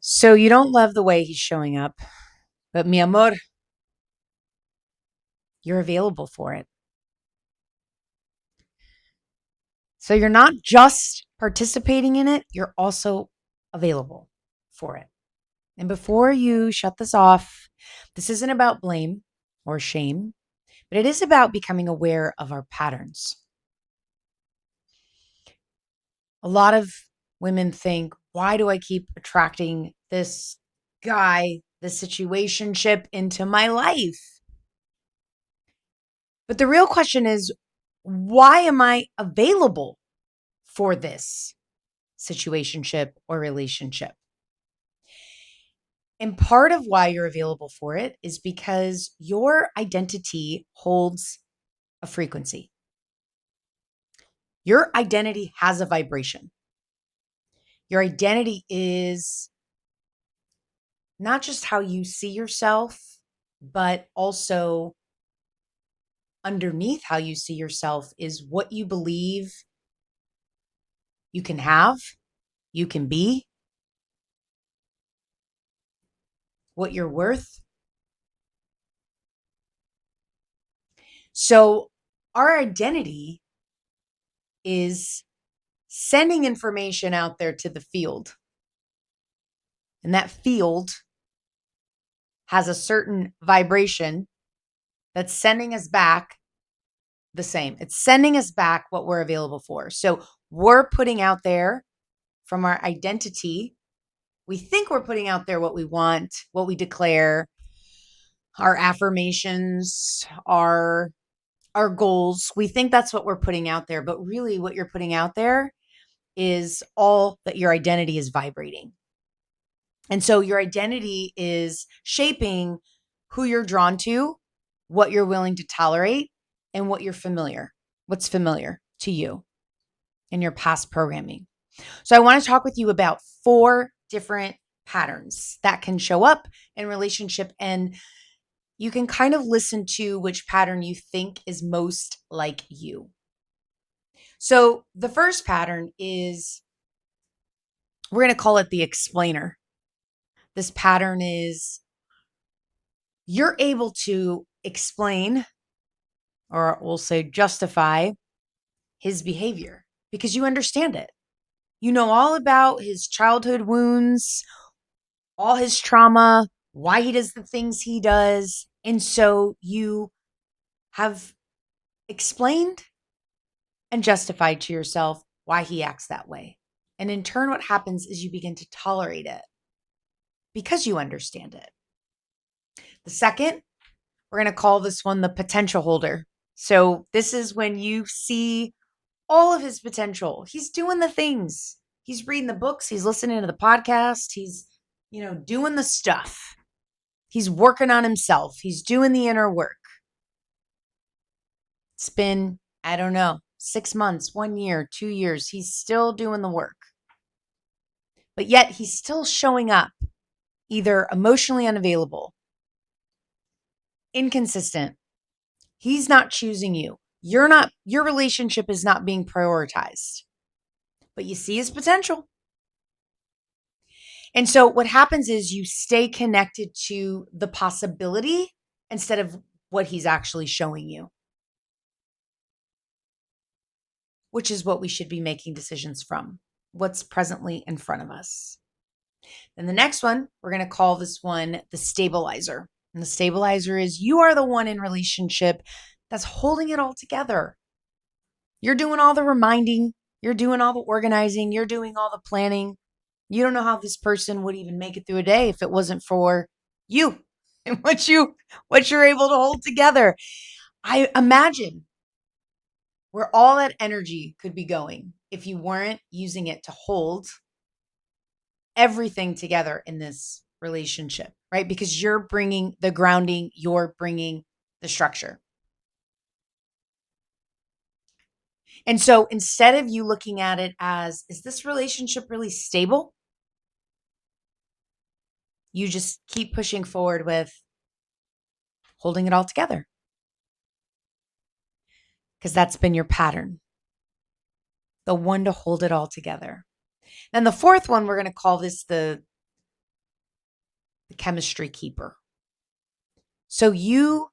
So you don't love the way he's showing up, but mi amor, you're available for it. So you're not just participating in it, you're also available for it. And before you shut this off, this isn't about blame or shame, but it is about becoming aware of our patterns. A lot of women think, why do I keep attracting this guy, this situationship into my life? But the real question is, why am I available for this situationship or relationship? And part of why you're available for it is because your identity holds a frequency. Your identity has a vibration. Your identity is not just how you see yourself, but also underneath how you see yourself is what you believe you can have, you can be, what you're worth. So, our identity is sending information out there to the field. And that field has a certain vibration that's sending us back the same. It's sending us back what we're available for. So, we're putting out there from our identity. We think we're putting out there what we want, what we declare, our affirmations, our goals. We think that's what we're putting out there, but really what you're putting out there is all that your identity is vibrating. And so your identity is shaping who you're drawn to, what you're willing to tolerate, and what's familiar to you in your past programming. So I want to talk with you about 4 different patterns that can show up in relationship, and you can kind of listen to which pattern you think is most like you. So the first pattern is, we're going to call it the explainer. This pattern is, you're able to explain, or we'll say justify, his behavior because you understand it. You know all about his childhood wounds, all his trauma, why he does the things he does. And so you have explained and justified to yourself why he acts that way. And in turn, what happens is you begin to tolerate it because you understand it. The second, we're going to call this one the potential holder. So this is when you see all of his potential. He's doing the things. He's reading the books. He's listening to the podcast. He's, doing the stuff. He's working on himself. He's doing the inner work. It's been, I don't know, 6 months, 1 year, 2 years. He's still doing the work. But yet he's still showing up either emotionally unavailable, inconsistent. He's not choosing you. Your relationship is not being prioritized. But you see his potential. And so what happens is you stay connected to the possibility instead of what he's actually showing you, which is what we should be making decisions from, what's presently in front of us. Then the next one, we're going to call this one the stabilizer. And the stabilizer is, you are the one in relationship that's holding it all together. You're doing all the reminding, you're doing all the organizing, you're doing all the planning. You don't know how this person would even make it through a day if it wasn't for you and what you're able to hold together. I imagine where all that energy could be going if you weren't using it to hold everything together in this relationship, right? Because you're bringing the grounding, you're bringing the structure. And so instead of you looking at it as, is this relationship really stable? You just keep pushing forward with holding it all together. Because that's been your pattern, the one to hold it all together. Then the fourth one, we're going to call this the the chemistry keeper. So you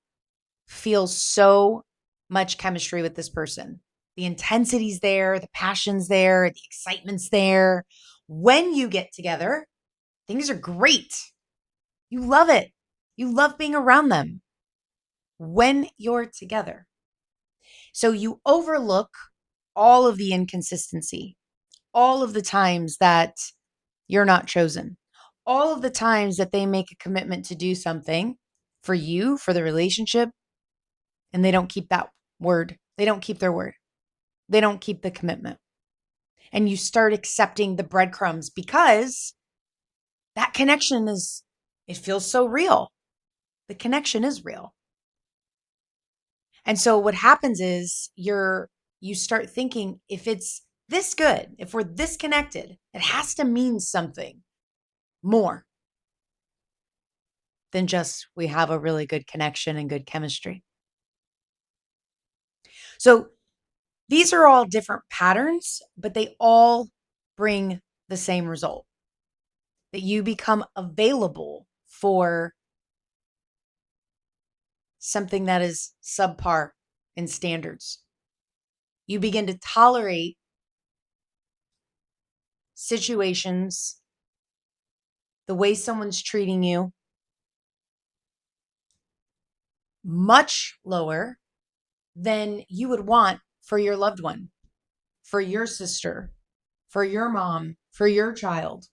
feel so much chemistry with this person. The intensity's there, the passion's there, the excitement's there. When you get together, things are great. You love it. You love being around them when you're together. So you overlook all of the inconsistency, all of the times that you're not chosen, all of the times that they make a commitment to do something for you, for the relationship, and they don't keep that word. They don't keep their word. They don't keep the commitment. And you start accepting the breadcrumbs because that connection it feels so real. The connection is real. And so what happens is you start thinking, if it's this good, if we're this connected, it has to mean something more than just we have a really good connection and good chemistry. So these are all different patterns, but they all bring the same result, that you become available for something that is subpar in standards. You begin to tolerate situations, the way someone's treating you, much lower than you would want for your loved one, for your sister, for your mom, for your child.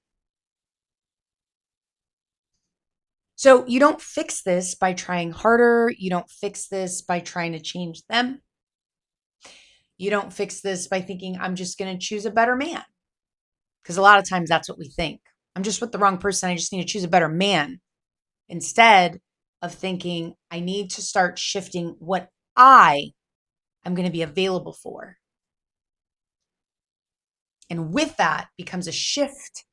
So you don't fix this by trying harder. You don't fix this by trying to change them. You don't fix this by thinking, I'm just going to choose a better man. Because a lot of times that's what we think. I'm just with the wrong person. I just need to choose a better man. Instead of thinking, I need to start shifting what I am going to be available for. And with that becomes a shift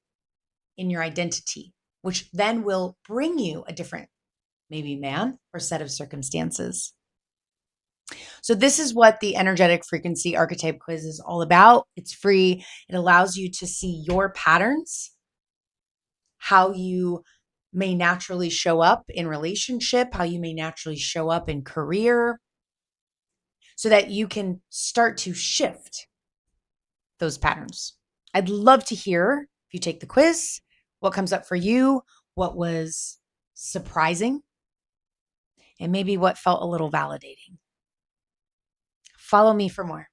in your identity, which then will bring you a different, maybe man or set of circumstances. So this is what the energetic frequency archetype quiz is all about. It's free. It allows you to see your patterns, how you may naturally show up in relationship, how you may naturally show up in career, so that you can start to shift those patterns. I'd love to hear, if you take the quiz, what comes up for you, what was surprising, and maybe what felt a little validating. Follow me for more.